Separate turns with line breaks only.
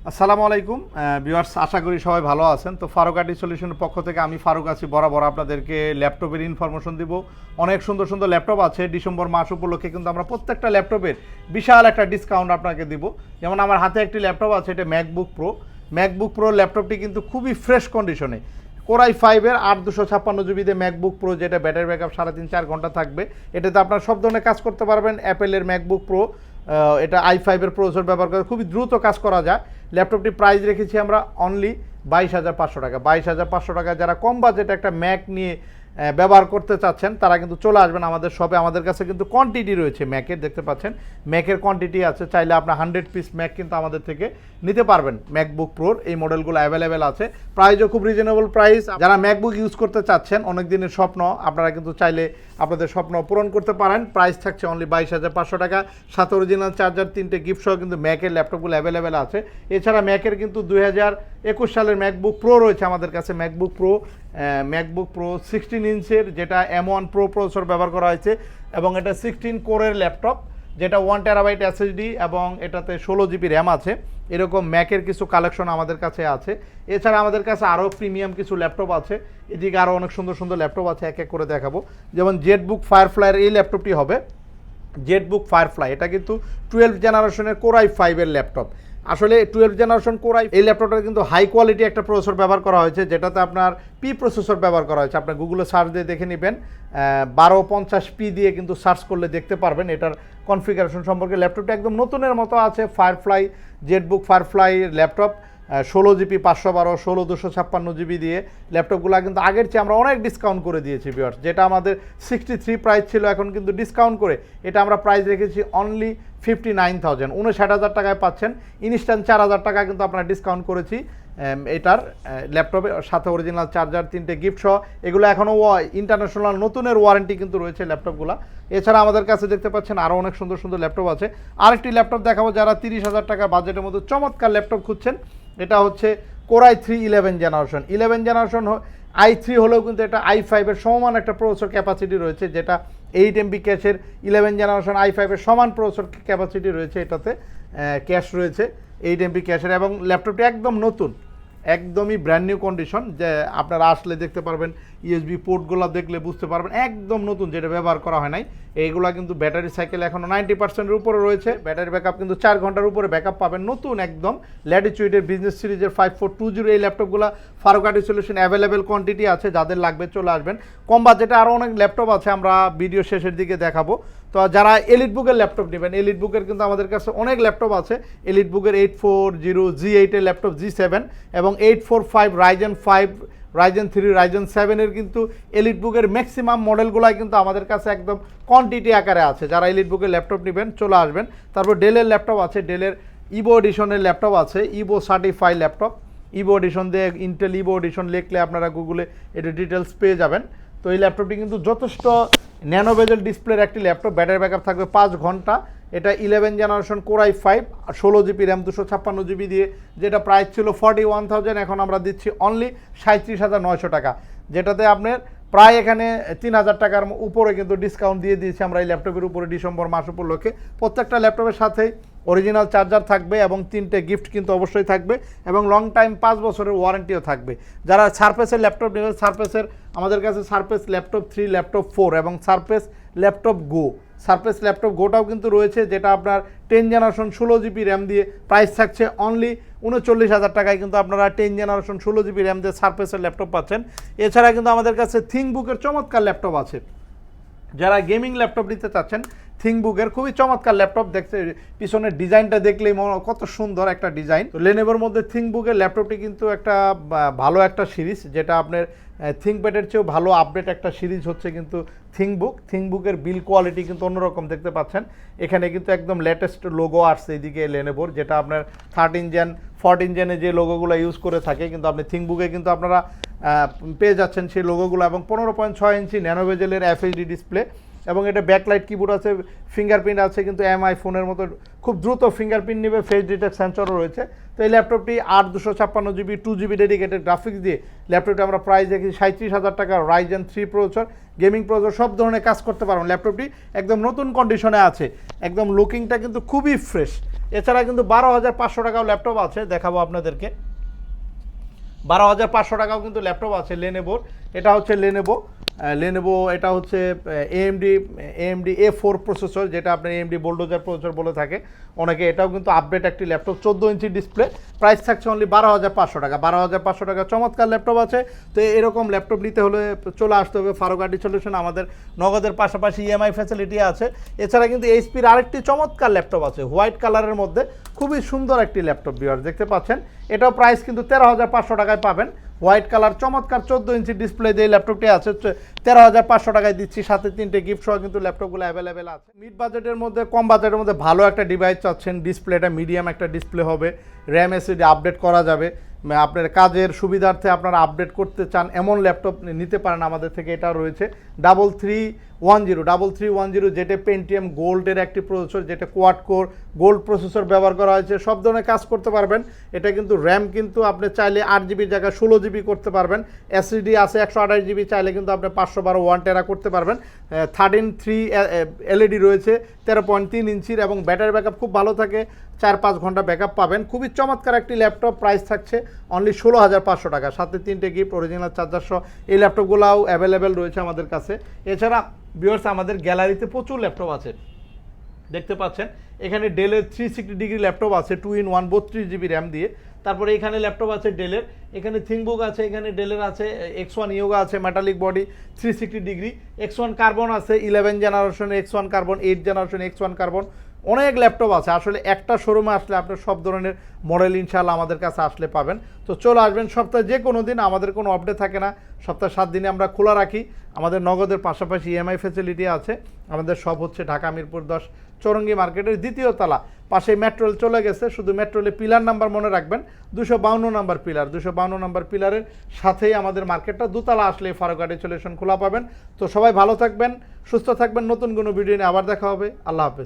আসসালামু আলাইকুম ভিউয়ার্স, আশা করি সবাই ভালো আছেন। তো ফারুক আইটি সলিউশনের পক্ষ থেকে আমি ফারুক আছি, বরাবর আপনাদেরকে ল্যাপটপের ইনফরমেশন দিব। অনেক সুন্দর সুন্দর ল্যাপটপ আছে। ডিসেম্বর মাস উপলক্ষে কিন্তু আমরা প্রত্যেকটা ল্যাপটপের বিশাল একটা ডিসকাউন্ট আপনাকে দিব। যেমন আমার হাতে একটি ল্যাপটপ আছে, এটা ম্যাকবুক প্রো ল্যাপটপটি কিন্তু খুবই ফ্রেশ কন্ডিশনে। কোরাই 5-এর 8/256 GB দিয়ে ম্যাকবুক প্রো, যেটা ব্যাটারি ব্যাকআপ 3.5-4 ঘন্টা থাকবে। এটাতে আপনার সব ধরনের কাজ করতে পারবেন। অ্যাপেলের ম্যাকবুক প্রো, এটা i5-এর প্রসেসর ব্যবহার করে খুবই দ্রুত কাজ করা যায়। ল্যাপটপটি প্রাইস রেখেছি আমরা অনলি 22,500 টাকা। 22,500 টাকা যারা কম বাজেটে একটা ম্যাক নিয়ে ব্যবহার করতে চাচ্ছেন তারা কিন্তু চলে আসবেন আমাদের শপে। আমাদের কাছে কিন্তু কোয়ান্টিটি রয়েছে ম্যাকের, দেখতে পাচ্ছেন ম্যাকের কোয়ান্টিটি আছে। চাইলে আপনার 100 পিস ম্যাক কিন্তু আমাদের থেকে নিতে পারবেন। ম্যাকবুক প্রোর এই মডেলগুলো অ্যাভেলেবেল আছে, প্রাইসও খুব রিজনেবল প্রাইস। যারা ম্যাকবুক ইউজ করতে চাচ্ছেন, অনেক দিনের স্বপ্ন, আপনারা কিন্তু চাইলে আপনাদের স্বপ্ন পূরণ করতে পারেন। প্রাইস থাকছে অনলি 22,500 টাকা। সাথে অরিজিনাল চার্জার, 3টে গিফট সহ কিন্তু ম্যাকের ল্যাপটপগুলো অ্যাভেলেবেল আছে। এছাড়া ম্যাকের কিন্তু 2021 সালের ম্যাকবুক প্রো রয়েছে আমাদের কাছে। ম্যাকবুক প্রো 16 ইঞ্চের, যেটা M1 প্রো প্রসেসর ব্যবহার করা হয়েছে এবং এটা 16 কোরের ল্যাপটপ, যেটা 1 টেরাবাইট SSD এবং এটাতে 16 GB র্যাম আছে। এরকম ম্যাকের কিছু কালেকশন আমাদের কাছে আছে। এছাড়া আমাদের কাছে আরও প্রিমিয়াম কিছু ল্যাপটপ আছে। এদিকে আরও অনেক সুন্দর সুন্দর ল্যাপটপ আছে, এক এক করে দেখাবো। যেমন জেটবুক ফায়ারফ্লাইয়ের এই ল্যাপটপটি হবে। জেটবুক ফায়ারফ্লাই এটা কিন্তু 12 জেনারেশনের কোরাই 5-এর ল্যাপটপ। আসলে 12 জেনারেশন কোরাই এই ল্যাপটপটা কিন্তু হাই কোয়ালিটি একটা প্রসেসর ব্যবহার করা হয়েছে, যেটাতে আপনার পি প্রসেসর ব্যবহার করা হয়েছে। আপনার গুগলে সার্চ দিয়ে দেখে নেবেন, 1250p দিয়ে কিন্তু সার্চ করলে দেখতে পারবেন এটার কনফিগারেশন সম্পর্কে। ল্যাপটপটা একদম নতুনের মতো আছে। Jetbook firefly laptop 16 GB 512, 16 256 GB দিয়ে ল্যাপটপগুলো কিন্তু আগের চেয়ে আমরা অনেক ডিসকাউন্ট করে দিয়েছি ভিউয়ার্স। যেটা আমাদের 63 প্রাইস ছিল, এখন কিন্তু ডিসকাউন্ট করে এটা আমরা প্রাইস রেখেছি অনলি 59,000, 59,000 টাকায় পাচ্ছেন। ইনস্ট্যান্ট 4,000 টাকা কিন্তু আপনারা ডিসকাউন্ট করেছি এটার ল্যাপটপের সাথে অরিজিনাল চার্জার, 3টে গিফট সহ। এগুলো এখনও ইন্টারন্যাশনাল নতুনের ওয়ারেন্টি কিন্তু রয়েছে ল্যাপটপগুলো। এছাড়া আমাদের কাছে দেখতে পাচ্ছেন আরও অনেক সুন্দর সুন্দর ল্যাপটপ আছে। আরেকটি ল্যাপটপ দেখাবো যারা 30,000 টাকা বাজেটের মধ্যে চমৎকার ল্যাপটপ খুঁজছেন। এটা হচ্ছে কোরাই 3 11 জেনারেশন। i3 হলেও কিন্তু এটা i5-এর সমান একটা প্রসেসর ক্যাপাসিটি রয়েছে, যেটা 8 MB ক্যাশের। 11 জেনারেশন i5-এর সমান প্রসেসর ক্যাপাসিটি রয়েছে, এটাতে ক্যাশ রয়েছে 8 MB ক্যাশের। এবং ল্যাপটপটি একদম নতুন, একদমই ব্র্যান্ড নিউ কন্ডিশন। যে আপনারা আসলে দেখতে পারবেন, USB পোর্টগুলো দেখলে বুঝতে পারবেন একদম নতুন, যেটা ব্যবহার করা হয় নাই। এইগুলা কিন্তু ব্যাটারি সাইকেল এখনও 90%-এর উপরে রয়েছে। ব্যাটারি ব্যাকআপ কিন্তু 4 ঘন্টার উপরে ব্যাকআপ পাবেন। নতুন একদম ল্যাটিটিউডের বিজনেস সিরিজের 5420 এই ল্যাপটপগুলো Faruk IT solution available quantity আছে, যাদের লাগবে চলে আসবেন। কম বাজেটে আরও অনেক ল্যাপটপ আছে, আমরা ভিডিও শেষের দিকে দেখাবো। তো যারা এলিটবুকের ল্যাপটপ নেবেন, এলিটবুকের কিন্তু আমাদের কাছে অনেক ল্যাপটপ আছে। এলিটবুকের 840 G8-এর ল্যাপটপ, G7 এবং 845 রাইজেন 3 রাইজেন 7-এর কিন্তু এলিটবুকের ম্যাক্সিমাম মডেলগুলাই কিন্তু আমাদের কাছে একদম কোয়ান্টিটি আকারে আছে। যারা এলিটবুকের ল্যাপটপ নেবেন চলে আসবেন। তারপর ডেলের ল্যাপটপ আছে, ডেলের ইভো এডিশনের ল্যাপটপ আছে, Evo certify laptop. Evo edition দিয়ে ইন্টেল ইভো এডিশন লিখলে আপনারা গুগলে এটা ডিটেলস পেয়ে যাবেন। তো এই ল্যাপটপটি কিন্তু যথেষ্ট ন্যানো বেজেল ডিসপ্লের একটি ল্যাপটপ, ব্যাটারি ব্যাকআপ থাকবে 5 ঘন্টা। এটা 11 generation core i 5, 16 GB RAM, 256 GB দিয়ে, যেটা প্রাইস ছিল 41,000, এখন আমরা দিচ্ছি অনলি 37,900 টাকা। যেটাতে আপনার প্রায় এখানে 3,000 টাকার উপরে কিন্তু ডিসকাউন্ট দিয়ে দিয়েছি আমরা এই ল্যাপটপের উপরে ডিসেম্বর মাস উপলক্ষে। প্রত্যেকটা ল্যাপটপের সাথেই অরিজিনাল চার্জার থাকবে এবং 3টে গিফট কিন্তু অবশ্যই থাকবে এবং লং টাইম 5 বছরের ওয়ারেন্টিও থাকবে। যারা সারফেসের ল্যাপটপ নেবেন, সারফেসের আমাদের কাছে সারফেস ল্যাপটপ 3, ল্যাপটপ 4 এবং সারফেস ল্যাপটপ গোটাও কিন্তু রয়েছে, যেটা আপনার 10 জেনারেশন 16 GB র্যাম দিয়ে প্রাইস থাকছে অনলি 39,000 টাকায়। কিন্তু আপনারা 10 জেনারেশন 16 GB র্যাম দিয়ে সারফেসের ল্যাপটপ পাচ্ছেন। এছাড়া কিন্তু আমাদের কাছে থিংকবুকের চমৎকার ল্যাপটপ আছে। যারা গেমিং ল্যাপটপ নিতে চাচ্ছেন, থিংকবুকের খুবই চমৎকার ল্যাপটপ। দেখতে পিছনের ডিজাইনটা দেখলেই কত সুন্দর একটা ডিজাইন। তো লেনোভোর মধ্যে থিংকবুকের ল্যাপটপটি কিন্তু একটা ভালো একটা সিরিজ, যেটা আপনার থিংকপ্যাডের চেয়েও ভালো আপডেট একটা সিরিজ হচ্ছে কিন্তু থিংকবুকের বিল কোয়ালিটি কিন্তু অন্যরকম দেখতে পাচ্ছেন। এখানে কিন্তু একদম লেটেস্ট লোগো আসছে এদিকে লেনোভোর, যেটা আপনার 13 জেন 14 জেনে যে লোগোগুলো ইউজ করে থাকে কিন্তু আপনি থিংকবুকে কিন্তু আপনারা পেয়ে যাচ্ছেন সেই লোগোগুলো। এবং 15.6 ইঞ্চি ন্যানো বেজেলের FHD ডিসপ্লে, এবং এটা ব্যাকলাইট কিবোর্ড আছে, ফিঙ্গারপ্রিন্ট আছে, কিন্তু এমআই ফোনের মতো খুব দ্রুত ফিঙ্গারপ্রিন্ট নেবে, ফেস ডিটেক্ট সেন্সরও রয়েছে। তো এই ল্যাপটপটি 8/256 GB 2 GB ডেডিকেটেড গ্রাফিক্স দিয়ে ল্যাপটপটি আমরা প্রাইস দেখি 37,000 টাকা। Ryzen 3 প্রসেসর, গেমিং প্রসেসর, সব ধরনের কাজ করতে পারবেন। ল্যাপটপটি একদম নতুন কন্ডিশনে আছে, একদম লুকিংটা কিন্তু খুবই ফ্রেশ। এছাড়া কিন্তু 12,500 টাকাও ল্যাপটপ আছে, দেখাবো আপনাদেরকে। 12,500 টাকাও কিন্তু ল্যাপটপ আছে লেনোভোর। এটা হচ্ছে লেনোভো, এটা হচ্ছে AMD A4 প্রসেসর, যেটা আপনার AMD বোল্ডোজার প্রসেসর বলে থাকে অনেকে। এটাও কিন্তু আপডেট একটি ল্যাপটপ, 14 ইঞ্চি ডিসপ্লে। প্রাইস থাকছে অনলি 12,500 টাকা। 12,500 টাকা চমৎকার ল্যাপটপ আছে। তো এরকম ল্যাপটপ নিতে হলে চলে আসতে হবে ফারুক আইটি সলিউশন। আমাদের নগদের পাশাপাশি EMI ফ্যাসিলিটি আছে। এছাড়া কিন্তু এইচপির আরেকটি চমৎকার ল্যাপটপ আছে হোয়াইট কালারের মধ্যে, খুবই সুন্দর একটি ল্যাপটপ ভিউয়ার, দেখতে পাচ্ছেন। এটাও প্রাইস কিন্তু 13,500 টাকায় পাবেন। হোয়াইট কালার চমৎকার 14 ইঞ্চি ডিসপ্লে দিয়ে ল্যাপটপটি আছে, 13,500 টাকায় দিচ্ছি। সাথে 3টে গিফট সহ কিন্তু ল্যাপটপগুলো অ্যাভেলেবেল আছে। মিড বাজেটের মধ্যে, কম বাজেটের মধ্যে ভালো একটা ডিভাইস চাচ্ছেন, ডিসপ্লেটা মিডিয়াম একটা ডিসপ্লে হবে, র্যাম এসএসডি আপডেট করা যাবে, আপনার কাজের সুবিধার্থে আপনারা আপডেট করতে চান এমন ল্যাপটপ নিতে পারেন আমাদের থেকে। এটা রয়েছে 3310, যেটা পেন্টিয়াম গোল্ডের একটি প্রসেসর, যেটা কোয়াড কোর গোল্ড প্রসেসর ব্যবহার করা হয়েছে। সব ধরনের কাজ করতে পারবেন। এটা কিন্তু র্যাম কিন্তু আপনি চাইলে 8 GB জায়গায় 16 GB করতে পারবেন। এসএসডি আছে 128 GB, চাইলে কিন্তু আপনি 512 1 টেরা করতে পারবেন। 13.3 LED রয়েছে, 13.3 ইঞ্চির, এবং ব্যাটারি ব্যাকআপ খুব ভালো থাকে, 4-5 ঘন্টা ব্যাকআপ পাবেন। খুবই চমৎকার একটি ল্যাপটপ। প্রাইস থাকছে অনলি 16,500 টাকা। সাথে 3টে গিফট, অরিজিনাল চার্জার সহ এই ল্যাপটপগুলোও অ্যাভেলেবেল রয়েছে আমাদের কাছে। এছাড়া ভিউয়ার্স, আমাদের গ্যালারিতে প্রচুর ল্যাপটপ আছে, দেখতে পাচ্ছেন। এখানে ডেলের 360 ডিগ্রি ল্যাপটপ আছে 2-in-1 32 GB র্যাম দিয়ে। তারপরে এখানে ল্যাপটপ আছে ডেলের, এখানে থিংকবুক আছে, এখানে ডেলের আছে X1 ইয়োগা আছে, metallic body 360 degree, X1 carbon আছে, 11 generation X1 carbon, 8 generation X1 carbon. অনেক ল্যাপটপ আছে। আসলে একটা শোরুমে আসলে আপনি সব ধরনের মডেল ইনশাআল্লাহ আমাদের কাছে আসলে পাবেন। তো চলে আসবেন সপ্তাহে যে কোনো দিন, আমাদের কোনো আপডেট থাকে না, সপ্তাহে 7 দিনে আমরা খোলা রাখি। আমাদের নগদের পাশাপাশি EMI ফ্যাসিলিটি আছে। আমাদের সব হচ্ছে ঢাকা মিরপুর 10 চৌরঙ্গি মার্কেটের 2য় তলা, পাশে মেট্রোল চলে গেছে। শুধু মেট্রোলে পিলার নাম্বার মনে রাখবেন, 252 নম্বর পিলার। 252 নম্বর পিলারের সাথেই আমাদের মার্কেটটা, দোতলা আসলে ফারুক আইটি সলিউশন খোলা পাবেন। তো সবাই ভালো থাকবেন, সুস্থ থাকবেন। নতুন কোনো ভিডিও নিয়ে আবার দেখা হবে। আল্লাহ হাফেজ।